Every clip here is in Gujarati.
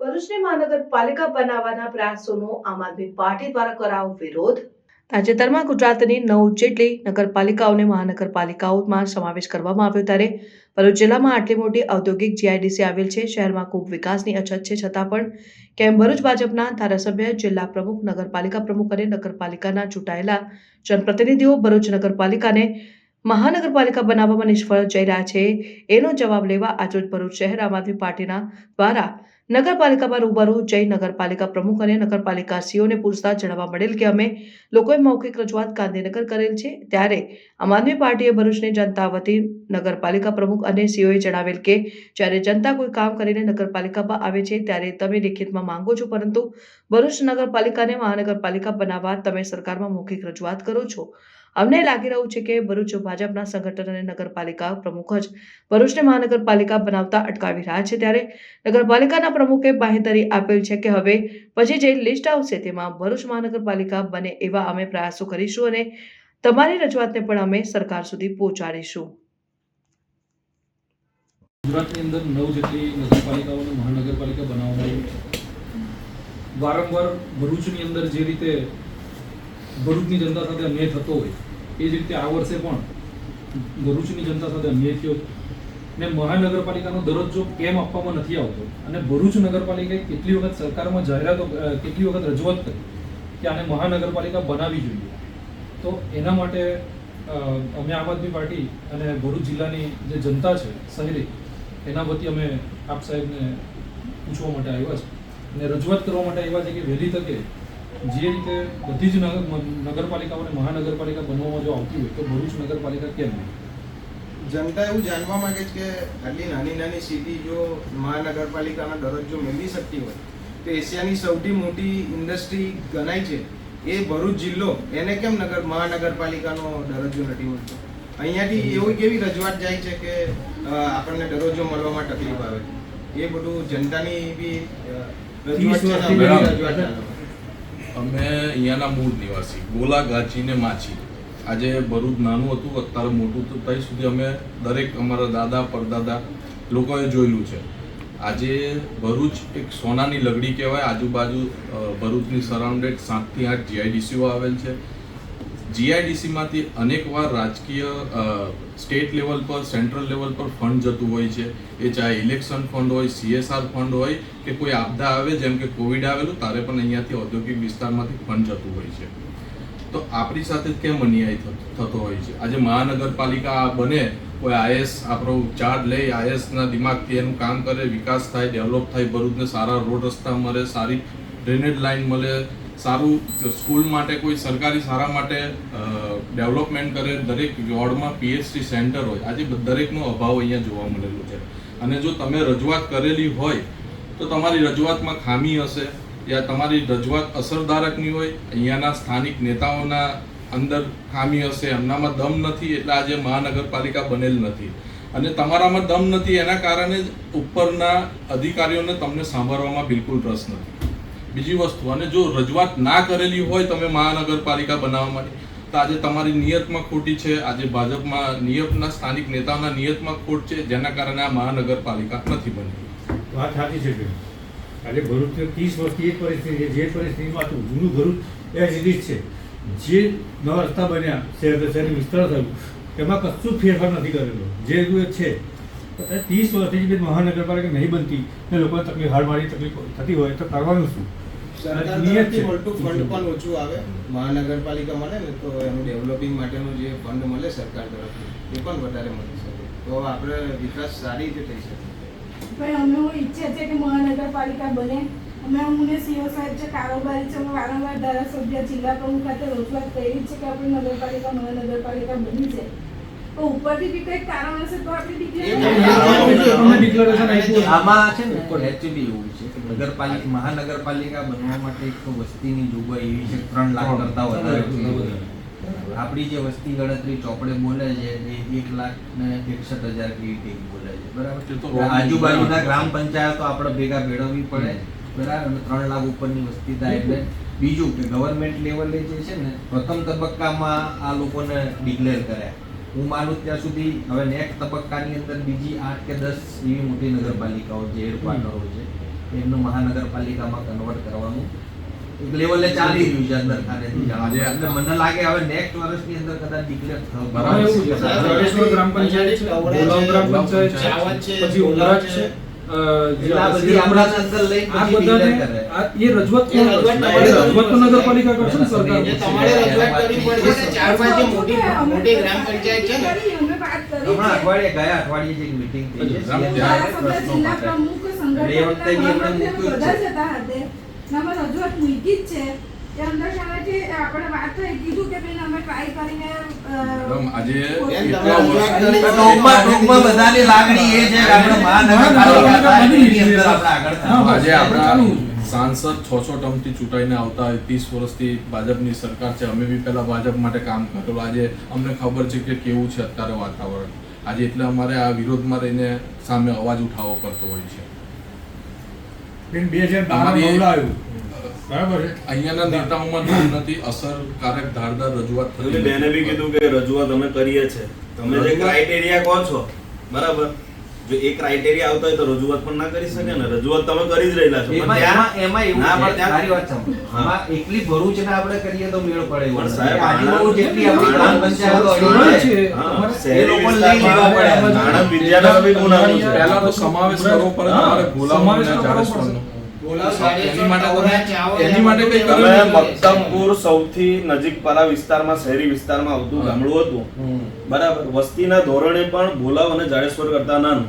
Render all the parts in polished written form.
ભરૂચને મહાનગરપાલિકા બનાવવાના પ્રયાસોનો આમ આદમી પાર્ટી દ્વારા કરાયો વિરોધ। તાજેતરમાં ગુજરાતની 9 જેટલી નગરપાલિકાઓને મહાનગરપાલિકાઓમાં સમાવેશ કરવામાં આવ્યો ત્યારે ભરૂચ જિલ્લામાં આટલી મોટી ઔદ્યોગિક જીઆઈડીસી આવેલ છે। શહેરમાં ખૂબ વિકાસની અછત છે, છતાં પણ કેમ ભરૂચ ભાજપના ધારાસભ્ય, જિલ્લા પ્રમુખ, નગરપાલિકા પ્રમુખ અને નગરપાલિકાના ચૂંટાયેલા જનપ્રતિનિધિઓ ભરૂચ નગરપાલિકાને મહાનગરપાલિકા બનાવવામાં નિષ્ફળ જઈ રહ્યા છે, એનો જવાબ લેવા આજરોજ ભરૂચ શહેર આમ આદમી પાર્ટીના દ્વારા નગરપાલિકામાં રૂબરૂ જઈ નગરપાલિકા પ્રમુખ અને નગરપાલિકા સીઓને પૂછતા જણાવવા મળેલ કે અમે લોકોએ મૌખિક રજૂઆત ગાંધીનગર કરેલ છે, ત્યારે આમ આદમી પાર્ટીએ ભરૂચની જનતા વતી નગરપાલિકા પ્રમુખ અને સીઓએ જણાવેલ કે જ્યારે જનતા કોઈ કામ કરીને નગરપાલિકામાં આવે છે ત્યારે તમે લિખિતમાં માંગો છો, પરંતુ ભરૂચ નગરપાલિકાને મહાનગરપાલિકા બનાવવા તમે સરકારમાં મૌખિક રજૂઆત કરો છો। અમને લાગી રહ્યું છે કે ભરૂચ ભાજપના સંગઠન અને નગરપાલિકા પ્રમુખ જ ભરૂચને મહાનગરપાલિકા બનાવતા અટકાવી રહ્યા છે, ત્યારે નગરપાલિકાના પ્રમુખે બાંહેધરી આપેલ છે કે હવે પછી જે લિસ્ટ આવશે તેમાં ભરૂચ મહાનગરપાલિકા બને એવા અમે પ્રયાસો કરીશું અને તમારી રજૂઆતને પણ અમે સરકાર સુધી પહોંચાડીશું। ગુજરાતની અંદર 9 જેટલી નગરપાલિકાઓને મહાનગરપાલિકા બનાવવામાં આવી। વારંવાર ભરૂચની અંદર જે રીતે ભરૂચની જનતા સાથે અન્યાય થતો હોય એ જ રીતે આ વર્ષે પણ ભરૂચની જનતા સાથે અન્યાય થયો ને મહાનગરપાલિકાનો દરજ્જો કેમ આપવામાં નથી આવતો અને ભરૂચ નગરપાલિકાએ કેટલી વખત સરકારમાં જાહેરાતો, કેટલી વખત રજૂઆત કરી કે આને મહાનગરપાલિકા બનાવવી જોઈએ। તો એના માટે અમે આમ આદમી પાર્ટી અને ભરૂચ જિલ્લાની જે જનતા છે શહેરી, એના વતી અમે આપ સાહેબને પૂછવા માટે આવ્યા છે અને રજૂઆત કરવા માટે આવ્યા છે કે વહેલી તકે જે રીતે બધી જ નગરપાલિકાઓને મહાનગરપાલિકા બનવામાં જો આવતી હોય તો ભરૂચ નગરપાલિકા કેમ નહીં? જનતા એવું જાણવા માંગે છે કે આટલી નાની નાની સિટી જો મહાનગરપાલિકાનો દરજ્જો મેળવી શકતી હોય તો એશિયાની સૌથી મોટી ઇન્ડસ્ટ્રી ગણાય છે એ ભરૂચ જિલ્લો, એને કેમ મહાનગરપાલિકાનો દરજ્જો નથી મળતો? અહીંયાથી એવી કેવી રજૂઆત જાય છે કે આપણને દરજ્જો મળવામાં તકલીફ આવે છે? એ બધું જનતાની બી રજૂઆત છે। અમે અહીંયાના મૂળ નિવાસી, ગોલા ગાચીને માછી। આજે ભરૂચ નાનું હતું, અત્યારે મોટું તો ત્યાં સુધી અમે દરેક અમારા દાદા પરદાદા લોકોએ જોયેલું છે। આજે ભરૂચ એક સોનાની લગડી કહેવાય। આજુબાજુ ભરૂચની સરાઉન્ડેડ 7 થી 8 જીઆઈડીસીઓ આવેલ છે। જીઆઈડીસીમાંથી અનેકવાર રાજકીય સ્ટેટ લેવલ પર, સેન્ટ્રલ લેવલ પર ફંડ જતું હોય છે। એ ચાહે ઇલેક્શન ફંડ હોય, CSR ફંડ હોય કે કોઈ આપદા આવે, જેમ કે કોવિડ આવેલું ત્યારે પણ અહીંયાથી ઔદ્યોગિક વિસ્તારમાંથી ફંડ જતું હોય છે। તો આપણી સાથે કેમ અન્યાય થતો હોય છે? આજે મહાનગરપાલિકા બને, કોઈ આઈએસ આપણો ચાર્જ લઈ, આઈએસના દિમાગથી એનું કામ કરે, વિકાસ થાય, ડેવલપ થાય, ભરૂચને સારા રોડ રસ્તા મળે, સારી ડ્રેનેજ લાઇન મળે, સારું સ્કૂલ માટે, કોઈ સરકારી શાળા માટે ડેવલપમેન્ટ કરે, દરેક વોર્ડમાં PHC સેન્ટર હોય। આજે દરેકનો અભાવ અહીંયા જોવા મળેલો છે અને જો તમે રજૂઆત કરેલી હોય તો તમારી રજૂઆતમાં ખામી હશે યા તમારી રજૂઆત અસરદારકની હોય, અહીંયાના સ્થાનિક નેતાઓના અંદર ખામી હશે, એમનામાં દમ નથી એટલે આજે મહાનગરપાલિકા બનેલ નથી અને તમારામાં દમ નથી એના કારણે ઉપરના અધિકારીઓને તમને સાંભળવામાં બિલકુલ રસ નથી। બીજી વસ્તુ, અને જો રજૂઆત ના કરેલી હોય તમે મહાનગરપાલિકા બનાવવા માટે તો આજે તમારી નિયતમાં ખોટી છે, આજે ભાજપમાં નિયતના સ્થાનિક નેતાઓના નિયતમાં ખોટ છે, જેના કારણે આ મહાનગરપાલિકા નથી બનતી। વાત સાચી છે કે આજે ભરૂચ 30 વર્ષથી એક પરિસ્થિતિ, જે પરિસ્થિતિમાં હતું જૂનું ભરૂચ એ જ છે, જે નવા રસ્તા બન્યા, શહેરનું વિસ્તાર થયું, એમાં કશું ફેરફાર નથી કરેલો, જે છે 30 વર્ષથી જે મહાનગરપાલિકા નહીં બનતી ને લોકોને તકલીફ, હાડમારી તકલીફ થતી હોય તો કરવાનું શું? સરકારથી મળતું ફંડ પણ ઓછું આવે, મહાનગરપાલિકા મળે ને તો એનું ડેવલપિંગ માટેનું જે ફંડ મળે સરકાર તરફથી એ પણ વધારે મળી શકે, તો આપણે વિકાસ સારી રીતે થઈ શકે। ભાઈ અમે ઈચ્છે છે કે મહાનગરપાલિકા બને। અમે અમને સીઓ સાહેબ છે, કારોબારી છે, અમે વારંવાર ધારાસભ્ય, જિલ્લા પ્રમુખ ખાતે રજૂઆત કરી છે કે આપણી નગરપાલિકા મહાનગરપાલિકા બની છે, તો ઉપરથી બી કંઈક કારણ હશે તો આપણે ડિક્લેરેશન આમાં છે ને એકચ્યુઅલી એવું છે કે મહાનગરપાલિકા બનવા માટે એક તો વસ્તીની જોગવાઈ એવી છે 3 લાખ કરતા વધારે। આપણી જે વસ્તી ગણતરી ચોપડે બોલે છે એ 1,61,000 કેવી બોલે છે, બરાબર? આજુબાજુના ગ્રામ પંચાયતો આપણે ભેગા મેળવવી પડે, બરાબર? 3 લાખ ઉપરની વસ્તી થાય એટલે બીજું કે ગવર્મેન્ટ લેવલે જે છે ને પ્રથમ તબક્કામાં આ લોકોને ડિક્લેર કર્યા હું માનું ત્યાં સુધી હવે નેક્સ્ટ તબક્કાની અંદર બીજી 8 કે 10 એવી મોટી નગરપાલિકાઓ જે હેડક્વાર્ટરો છે એમનું મહાનગરપાલિકામાં કન્વર્ટ કરવાનું એક લેવલે ચાલી રહ્યું છે અંદર ખાનેથી જણાવજો. એટલે મને લાગે હવે નેક્સ્ટ વર્ષની અંદર કદાચ ડિક્લેર થશે. બરાબર એવું છે. જાડેશ્વર ગ્રામ પંચાયત છે, બોલાવ ગ્રામ પંચાયત છે, પછી ઉમરાજ છે, એટલે આ બધી આપણાને અંદર લઈને આ પછી બધાને declare કરે. એ રજૂઆત કોણ કરશે? રજૂઆત તો નગરપાલિકા કરશે ને સરકાર. એ તમારે રજૂઆત કરવી પડશે. 4-5 જે મોટી ગ્રામ પંચાયત છે ને, અમે વાત કરી હમણાં છે. ગયા અઠવાડિયે જે મીટિંગ થઈ છે ધારાસભ્ય, જિલ્લા પ્રમુખ, સંગઠન એ વખતે બી એમણે મૂક્યું જ બધા છે. જતા હતા. નંબર રજૂઆત મૂકી જ છે. એ અંદર શાળાથી આપણે વાત થઈ કીધું કે બેન અમે ટ્રાય કરીને મેડમ, આજે બેન, એટલા તમે વર્ષ- ટૂંકમાં બધાની લાગણી એ છે કે આપણે મહાનગરપાલિકા થાય એની અંદર આપણે આગળ થવાનું. આજે આપણા સાંસદ 600 ટર્મથી ચૂંટાઈને આવતા હોય, 30 વર્ષથી ભાજપની સરકાર છે. અમે બી પહેલા ભાજપ માટે કામ કરેલું. આજે અમને ખબર છે કે કેવું છે અત્યારે વાતાવરણ. આજે એટલે અમારે આ વિરોધમાં રહીને સામે અવાજ ઉઠાવવો પડતો હોય છે. બેન 2012 અમારી- બહુલા આવ્યું બરાબર છે. અહીંયાના નેતાઓમાં દૂર નથી, અસરકારક ધારદાર રજૂઆત એટલે થતી બેને બી કીધું કે રજૂઆત અમે કરીએ છે. તમે જે ક્રાઇટેરિયા કહો છો બરાબર, જો એ ક્રાઇટેરિયા આવતા હોય તો રજૂઆત પણ ના કરી શકે ને. રજૂઆત તમે કરી જ રહેલા છો. પણ એમાં ત્યાં- એમાં એવું ના, પણ છે, ત્યાં- સારી વાત સાંભળો. હા. આમાં એકલી ભરૂચને આપણે કરીએ તો મેળ પડે એવું પણ નથી. સાહેબ, આજુબાજુ જેટલી આણંદ- આપણી ગ્રામ પંચાયતો સરળ અડી છે, છે. હા, તમારે શહેરી એ લોકો લઈ વિસ્તારમાં લેવા પડે. આણંદ વિદ્યાનગર બી ગુનાનું છે. પહેલા તો સમાવેશ કરવો પડે. તમારે બોલાવવાનું સમાવેશ અને કરવો જાડેશ્વરનો. બોલાવ એની માટે તમે- ચાવડા, ચાવડા, એની માટે કંઈ ચાવડા. કર્યું હવે નથી. મક્તમપુર સૌથી નજીકવાળા વિસ્તારમાં, શહેરી વિસ્તારમાં આવતું ગામડું હતું બરાબર. વસ્તીના ધોરણે પણ ભોલાવ અને જાડેશ્વર કરતા નાનું,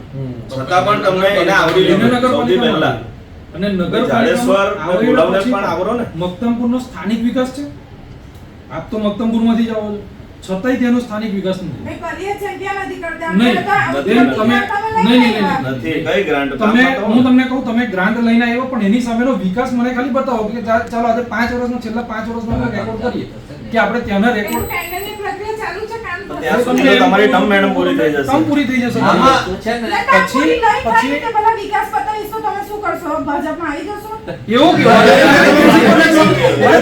છતાં પણ તમને એને આવરી એને લીધું સૌથી પહેલા. અને જાડેશ્વર ને ભોલાવને પણ આવરો ને. મક્તમપુરનો સ્થાનિક વિકાસ છે. આપ તો મક્તમપુરમાંથી જ આવો છો, છતાંય તેનો સ્થાનિક વિકાસ નથી. અમે કરીએ છીએ ત્યાં નથી કરતા. નહીં, અમે તો બેન, તમે- નહીં, નહીં, નહીં. નથી કઈ ગ્રાન્ટ તમે હું તમને કહું, તમે ગ્રાન્ટ લઈને આવ્યો પણ એની સામેનો વિકાસ મને ખાલી બતાવો કે ચાલો આજે 5 વર્ષનો, છેલ્લા 5 વર્ષનો રેકોર્ડ કરીએ કે આપણે ત્યાંના એનું રેકોર્ડ ટેન્ડરની પ્રક્રિયા ચાલુ છે, કામ થશે. ત્યાં સુધી તો તમારી ટર્મ મેડમ પૂરી થઈ જશે. કામ પૂરી થઈ જશે. આમાં છે ને એટલે કામ પૂરી નહીં થાય પછી- ને પેલા વિકાસ પતાવીશ તો તમે શું કરશો? ભાજપમાં આવી જશો? એવું કેવાય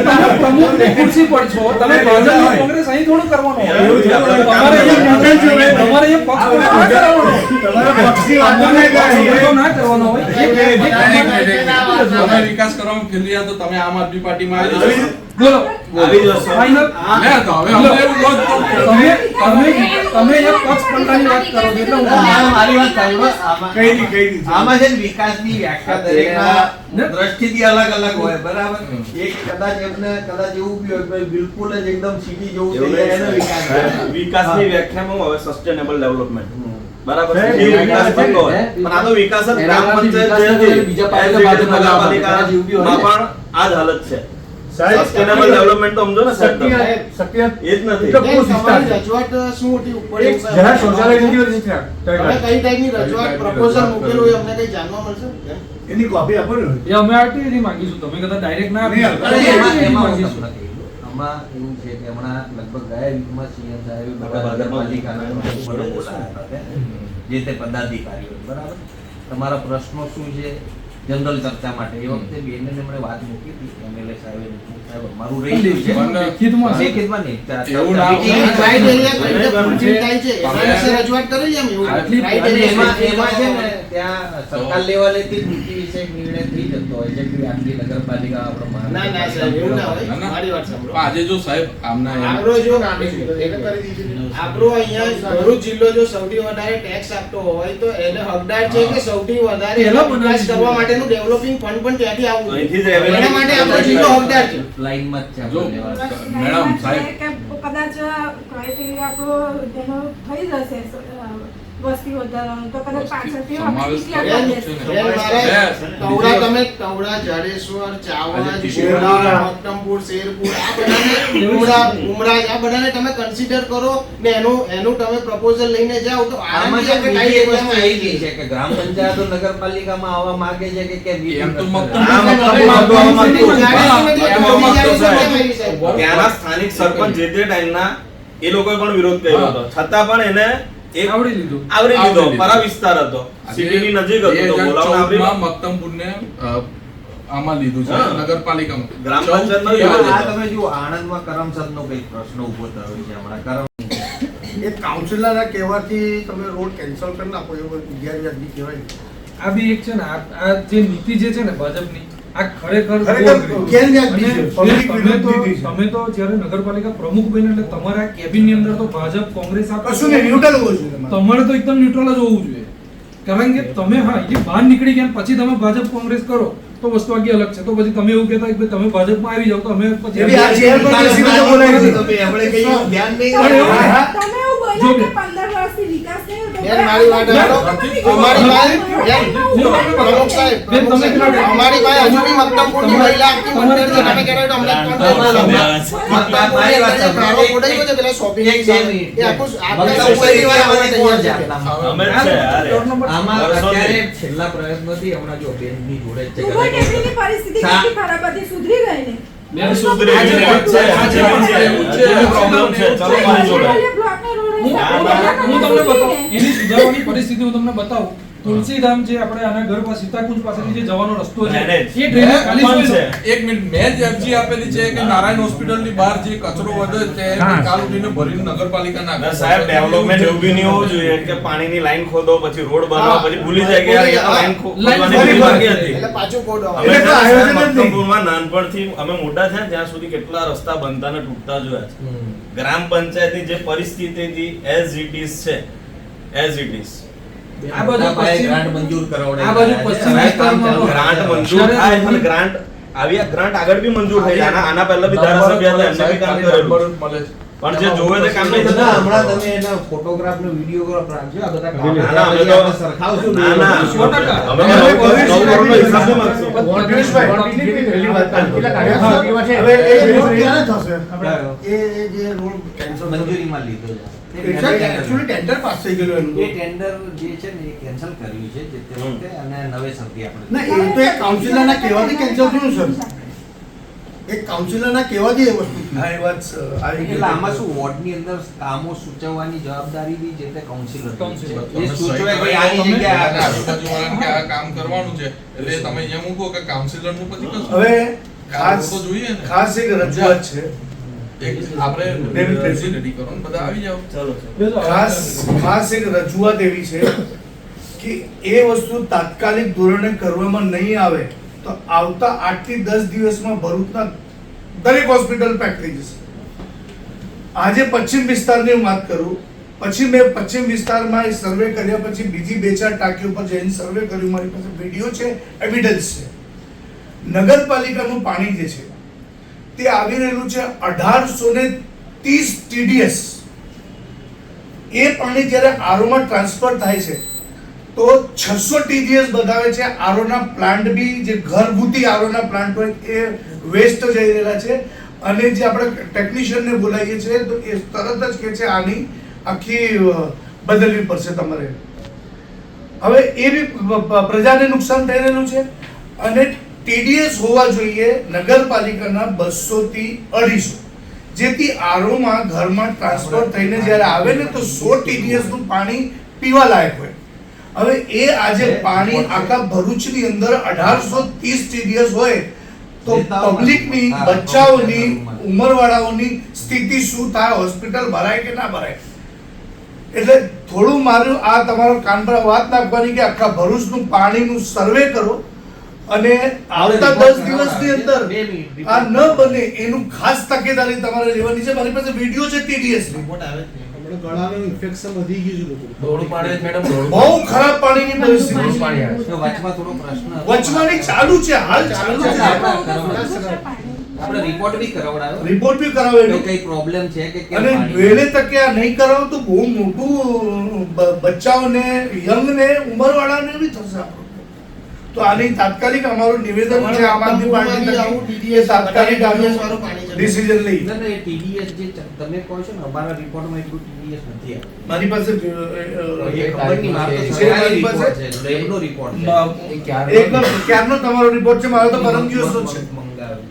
તમે પ્રમુખની ખુરશી પર છો, તમે ભાજપ કોંગ્રેસ અહીં થોડું કરવાનું હોય. એવું છે, આપણે તમારે અહીંયા કામ તમારે અહીંયા પક્ષ ના કરવાનો હોય. તમે વિકાસ કરવામાં ફેલ્યા તો તમે આમ આદમી પાર્ટીમાં આવી જશો. બોલો આવી જશો. ફાઇનલ. લે તો હવે અમને એવું કહો તો તમે એક પક્ષ પલટાની વાત કરો છો એટલે હું મારી વાત સાંભળો. આમાં છે ને વિકાસની વ્યાખ્યા દરેકના દ્રષ્ટિથી અલગ અલગ હોય બરાબર. એક કદાચ એમને કદાચ એવું બી હોય કે બિલકુલ જ એકદમ સીધી જેવું થઈ જાય એનો વિકાસ થાય. વિકાસની વ્યાખ્યામાં હવે સસ્ટેનેબલ ડેવલપમેન્ટ બરાબર સાહેબ, છે. એ વિકાસ થતો હોય પણ આ તો વિકાસ જ ગ્રામ પંચાયત જે હતી, બીજા as પાસે it is બાજુમાં નગરપાલિકામાં જેવું બી હોય ને. પણ આ જ હાલત છે. સાહેબ, સસ્ટેનેબલ ડેવલપમેન્ટ તો સમજો ને સાહેબ તમે. શક્ય એ જ નથી. એટલે બહુ બેન, વિસ્તાર તમારી છે. રજૂઆત શું હતી ઉપર એક એવું જરા કાંઈ શૌચાલયની તમે વ્યવસ્થા કઈ ટાઈપની રજૂઆત પ્રપોઝલ મૂકેલું હોય અમને કઈ જાણવા મળશે બેન? એની કોપી આપો ને. એ અમે આરટીઆઈ માંગીશું, તમે કદાચ ડાયરેક્ટ ના આપી શકો. અરે એમાં હું માંગીશું. તમને કહી દઉં. આમાં એવું છે કે હમણાં લગભગ ગયા વીકમાં સીએમ સાહેબે બધા ભાજપમાં નગરપાલિકાના પ્રમુખોને બોલાવ્યા હતા. જે તે પદાધિકારીઓ બરાબર. તમારા પ્રશ્નો શું છે જનરલ ચર્ચા માટે એ વખતે બેને એમણે વાત મૂકી હતી એમએલએ સાહેબે સાહેબ અમારું રહી ગયું છે પણ લેખિતમાં છે. લેખિતમાં નહીં. એવું ના એ criteria કઈ રીતે fulfill થાય છે એના વિશે રજૂઆત કરેલી એમ એવું આટલી- અને criteria એમાં fulfill એમાં છે ને કરવા ત્યાં સરકાર લેવલેથી નીતિ વિશે એક નિર્ણય થઈ જતો હોય છે કે આટલી નગરપાલિકા આપણે ના ના સાહેબ એવું ના હોય. ના, ના. મારી વાત સાંભળો. આજે જો સાહેબ આમના એમ- આપણો જો આપણો અહીંયા ભરૂચ જિલ્લો જો સૌથી વધારે ટેક્સ આપતો હોય તો એને હકદાર છે કે સૌથી વધારે પહેલા વિકાસ બનાવી કરવા માટેનું ડેવલપિંગ ફંડ પણ ત્યાંથી આવવું અહીંથી જ જોઈએ. revenue એના માટે આપણો જિલ્લો હકદાર છે. લાઈનમાં જ છે જો, આપણે લેવા. મેડમ, સાહેબ. કે કદાચ criteria આપણો જેનો થઈ જશે વસ્તી વધારવાનો તો કદાચ પાછળથી સમાવેશ આપણે બેન, declare કરી બેન, દેશું. મારે ટવડા તમે ટવડા, જાડેશ્વર, ચાવડા, બોરડા, મક્તમપુર, શેરપુર આ બધાને ઉમરાજ આ બધાને તમે કન્સિડર કરો ને એનું તમે પ્રપોઝલ લઈને જાઓ તો આમાં આરામથી છે આપણે બીજી કાંઈ એક વસ્તુ એ બી છે કે ગ્રામ પંચાયતો નગરપાલિકામાં આવવા માંગે છે કે કેમ એમ તો આ મક્તમ- ત્યાંના સ્થાનિક સરપંચ જે તે ટાઈમના એ લોકોએ પણ વિરોધ કર્યો હતો છતાં પણ એને એક આવડી લીધું. આવરી લીધો. આવરી લીધો. પરા વિસ્તાર હતો, સિટીની નજીક હતો તો બોલાવને આવરી 2014 માં મક્તમપુરને આમાં લીધું છે હા. નગરપાલિકામાં. ગ્રામ પંચાયતનો 14 વિરોધ આ હતો. તમે જુઓ આણંદમાં કરમસદનો કઈક પ્રશ્ન ઉભો થયો છે હમણાં કરમ એ કાઉન્સિલરના કહેવાથી તમે રોડ કેન્સલ કરી નાખો એવું ગેરવ્યાજબી કહેવાય. આ બી એક છે ને આ જે નીતિ જે છે ને ભાજપની આ ખરેખર ખરેખર ગેરવ્યાજબી છે. પબ્લિક વિરુદ્ધ નીતિ છે. તમે તો જ્યારે નગરપાલિકા પ્રમુખ બન્યા એટલે તમારા કેબિન ની અંદર તો ભાજપ કોંગ્રેસ આ કશું નહીં, ન્યુટ્રલ હોવું જોઈએ તમારે. તમારે તો એકદમ ન્યુટ્રલ જ હોવું જોઈએ. કારણ કે તમે હા એ બહાર નીકળી ગયા પછી તમે ભાજપ કોંગ્રેસ કરો તો વસ્તુ આખી અલગ છે. તો પછી તમે એવું કહેતા કે તમે ભાજપમાં આવી જાવ તો અમે પછી એવી આ ચેર પર બેસીને તો બોલાય છે. આપણે કઈ ધ્યાન નહીં અરે આપો. હા. તમે એવું બોલ્યા કે 15 વર્ષથી વિકાસ થયો તો બેન, મારી વાત સાંભળો. અમારી પાસે બેન, પ્રમુખ સાહેબ, બેન, તમે કેટલા- અમારી પાસે હજુ બી મતદાનપુરની મહિલા આખી મંડળ છે. તમે કહેવાય તો અમને જ મતદાનપુરની અંદર જે પ્રારો ખોડાયો છે પેલા શોપિંગ ની સામે, એ આખું આપણે સોસાયટી વાળા આવવા તૈયાર છે. અમે જ છે યાર. આમાં વર્ષોથી. અત્યારે છેલ્લા પ્રયત્નોથી હમણાં જો બેનની જોડે જ છે ઉભો ટેકરીની પરિસ્થિતિ કેટલી ખરાબ હતી, સુધરી ગઈ ને. બેન, સુધરી ગઈ છે. આજે પણ છે. એવું છે. પ્રોબ્લેમ છે. ચલો મારી જોડે. બ્લોકના રોડ હું તમને બતાવું એની સુધારવાની પરિસ્થિતિ હું તમને બતાવું. તુલસીધામ જે આપણે આના ઘર પાસે સીતાકુંજ પાસેથી જે જવાનો રસ્તો છે Drainage. એ ડ્રેનેજ ખાલી પણ જોઈ લો. છે. એક મિનિટ, મેં જ અરજી આપેલી છે કે નારાયણ હોસ્પિટલની બહાર જે કચરો વધે છે તે કાલ ઉઠીને ભરીને નગરપાલિકાના ના સાહેબ, ડેવલપમેન્ટ એવું બી નહીં હોવું જોઈએ કે પાણીની લાઈન ખોદો પછી રોડ બનાવો પછી ભૂલી જાય કે યાર એ તો લાઈન ખોદવાની ભૂલી બાકી હતી. એટલે પાછું કોડ આવે. અમે એટલે તો આયોજન જ નહીં. મક્તમપુરમાં નાનપણથી અમે મોટા થયા ત્યાં સુધી કેટલા રસ્તા બનતા ને તૂટતા જોયા છે. ગ્રામ પંચાયતની જે પરિસ્થિતિ હતી એઝ ઇટ ઇઝ છે, એઝ ઇટ ઇઝ. આ બાજુ પશ્ચિમ- ગ્રાન્ટ મંજૂર કરાવડે આ બાજુ પશ્ચિમ વિસ્તારમાં તો ગ્રાન્ટ મંજૂર થાય અને ગ્રાન્ટ આવી ગ્રાન્ટ આગળ બી મંજૂર થઈ જાય. આના પહેલા બી ધારાસભ્ય હતા એમને બી કામ કરેલું મળે છે. પણ જે જોવે તે કામ નહીં બધા થતું. હમણાં તમે એના ફોટોગ્રાફ ને વિડીયોગ્રાફ રાખજો. આ બધા કામ ના, ના, અમે તો- આપણે સરખાવશું ના, ના. 100%. અમે તો નવ કરોડનો હિસાબ નહીં માંગશું. પહેલી વાત કેટલા કાર્યક્રમમાં છે. હવે એ રોડ ક્યારે થશે? આપણે એ જે રોડ કેન્સલ મંજૂરીમાં લીધો છે. એકચ્યુઅલી ટેન્ડર પાસ થઈ ગયેલું એનું. એ ટેન્ડર જે છે ને એ કેન્સલ કર્યું છે જે તે વખતે અને નવેસરથી આપણે ના, એ તો એક કાઉન્સિલરના કહેવાથી કેન્સલ થયું સર. એક કાઉન્સિલરના કહેવાથી એ વસ્તુ થયું. હા, એ વાત આવી ગઈ. એટલે આમાં શું વોર્ડની અંદર કામો સૂચવવાની જવાબદારી બી જે તે કાઉન્સિલર કાઉન્સિલર. એ સૂચવે કે આની જગ્યાએ આ કામ. આજુબાજુવાળાને કે આ કામ કરવાનું છે એટલે તમે અહીંયા મૂકો કે કાઉન્સિલરનું પછી કશું. હવે કામ ખાસ તો જોઈએ ને. ખાસ એક રજૂઆત છે. એક આપણે અરજી રેડી કરો ને બધા આવી જાઓ. ચલો ખાસ એક રજૂઆત એવી છે કે એ વસ્તુ તાત્કાલિક ધોરણે કરવામાં નહીં આવે તો આવતા 8 થી 10 દિવસમાં ભરૂચના દરેક હોસ્પિટલ પેક થઈ જશે. આજે પશ્ચિમ વિસ્તારની હું વાત કરું, પછી મેં પશ્ચિમ વિસ્તારમાં સર્વે કર્યા પછી બીજી 2-4 ટાંકીઓ પર જઈને સર્વે કર્યું. મારી પાસે વિડીયો છે, એવિડન્સ છે. નગરપાલિકાનું પાણી જે છે તે આવી રહેલું છે 1830 TDS. એ પાણી જ્યારે આરોમાં ટ્રાન્સફર થાય છે તો 600 TDS બતાવે છે. આરોના પ્લાન્ટ બી જે ઘરગુતી આરોના પ્લાન્ટ હોય એ વેસ્ટ જઈ રહેલા છે. અને જે આપણે ટેકનિશિયનને બોલાવીએ છીએ તો એ તરત જ કહે છે આની આખી બદલવી પડશે તમારે. હવે એ બી પ્રજાને નુકસાન થઈ રહેલું છે. અને TDS હોવા જોઈએ નગરપાલિકાના 200 થી 250, જેથી આરોમાં ઘરમાં ટ્રાન્સફર થઈને જ્યારે આવે ને તો 100 TDS નું પાણી પીવા લાયક હોય. હવે એ આજે પાણી આખા ભરૂચની અંદર 1830 TDS હોય તો પબ્લિકની, બચ્ચાઓની, ઉંમરવાળાઓની સ્થિતિ શું થાય? હોસ્પિટલ ભરાય કે ના ભરાય? એટલે થોડું મારું આ તમારો કાન પર વાત નાખવાની કે આખા ભરૂચનું પાણીનું સર્વે કરો અને આવતા 10 દિવસની અંદર આ ન બને એનું ખાસ તકેદારી તમારે લેવાની છે. મારી પાસે વિડીયો છે TDS નો. ગળાનું ઇન્ફેક્શન વધી ગયું છે લોકો. દોડું પાડે મેડમ, દોડું બહુ ખરાબ પાણીની પરિસ્થિતિ છે. પાણી આવે છે. તો વચમાં થોડો પ્રશ્ન હતો. વચમાની ચાલુ છે, હાલ ચાલુ છે. આપણે રિપોર્ટ બી કરાવડાયો રિપોર્ટ બી કે કરાવેલો કઈ પ્રોબ્લેમ છે કે કેમ અને પાણી? વહેલે તકે આ નહીં કરાવો તો બહુ મોટું બચ્ચાઓને, યંગને, ઉંમરવાળાને બી થશે આપણું. તો આની તાત્કાલિક અમારું નિવેદન છે આમ આદમી પાર્ટી એ તાત્કાલિક આનું ડિસિઝન લઈ. ના, ના, એ TDS જે તમે કહો છો ને અમારા રિપોર્ટમાં એટલું TDS નથી આવ્યું. મારી પાસે એ ખબર નહીં, મારો તો છે સરકારી મારી પાસે. report છે, લેબનો report છે. એકદમ ક્યારનો તમારો રિપોર્ટ છે, મારો તો પરમ દિવસનો જ છે. મંગાવ્યો.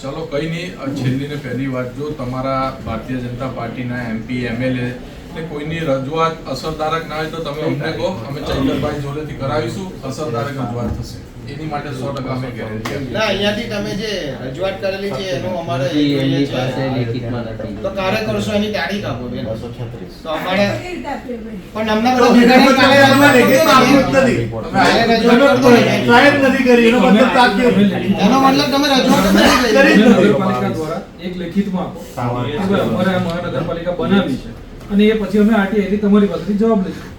ચલો કઈ નહીં, છેલ્લી ને પહેલી વાત, જો તમારા ભારતીય જનતા પાર્ટીના MP MLA ને કોઈની રજૂઆત અસરકારક ના હોય તો તમે અમને કહો, અમે ચૈતરભાઈ જોડેથી કરાવીશું, અસરકારક રજૂઆત થશે. એની માટે 100% અમે ગેરંટી આપીએ. ના અહીંયાથી તમે જે રજૂઆત કરેલી છે એનું અમારે હજી જોઈએ એમની છે. પાસે લેખિતમાં નથી. તો કાર્ય કરશો એની તારીખ આપો બેન. તો અમારે કેવી રીતે આપીએ ભાઈ? પણ અમને બધા ભેગા કાલે રજૂઆત લેખિતમાં આપ્યું જ નથી. કાલે રજૂઆત કરતો નહીં. ટ્રાયલ નથી કરી એનો મતલબ તો આપ્યું. એનો મતલબ તમે રજૂઆત જ નથી કરી. કરી જ નથી. નગરપાલિકા દ્વારા એક લેખિતમાં આપો કે ભાઈ અમારે આ મહાનગરપાલિકા બનાવી છે અને એ પછી અમે આરટીઆઈ તમારી પાસેથી જવાબ લઈશું.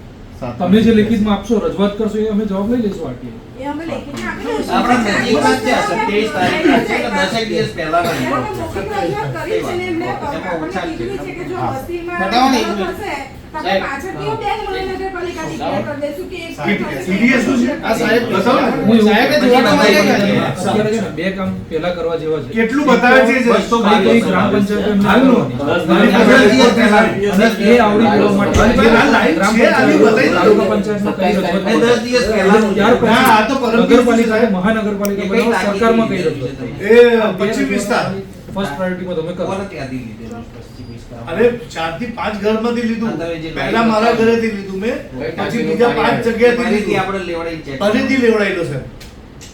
તમે જે લેખિતમાં આપશો, રજૂઆત કરશો, એ અમે જવાબ લઈ લઈશું આરટીઆઈ. એ અમે લેખિતમાં આપી દઈશું. આપણા નજીકમાં જ છે, 27 તારીખે છે કે 10 દિવસ પહેલાનો એમને દિવસ મૌખિક રજૂઆત કરી છે ને એમને આપણને કીધું છે કે જો વસ્તીમાં બતાવો ને એક વધારો મિનિટ. થશે તો આપણે પાછળથી બે મહાનગરપાલિકા declare કરી દઈશું કે એક EDS શું છે? આ સાહેબ બતાવો ને. હું એવું- સાહેબે જોવાનું મળે કે અત્યારે છે ને બે કામ પહેલા કરવા જેવા છે. કેટલું બતાવે છે એ બસ તો ભાઈ કોઈ ગ્રામ પંચાયત એમને હાલનું. કરવાની. અને એ આવડી લેવા માટે આ લાઈન ગ્રામ છે, આની બતાવી દો. તાલુકા પંચાયતમાં કઈ રજૂઆત એ 10 દિવસ પહેલાનું છે. ત્યાર ના, આ તો પરમ દિવસે નગરપાલિકા સાહેબ. મહાનગરપાલિકા એ કઈ બનાવવા તારીખે સરકારમાં કઈ લીધેલું રજૂઆત છે થઈ? એ પશ્ચિમ વિસ્તાર. ફર્સ્ટ પ્રાયોરિટીમાં તમે કરો. કોને ત્યાંથી લીધેલું પશ્ચિમ વિસ્તારમાં? અરે 4 થી 5 ઘરમાંથી લીધું. હા, તમે જે પહેલા લાઈન મારા બતાવી. ઘરેથી લીધું મેં, પછી બીજા 5 જગ્યાએથી ફરીથી લીધું. આપણે લેવડાવી check ફરીથી લેવડાયેલો છે.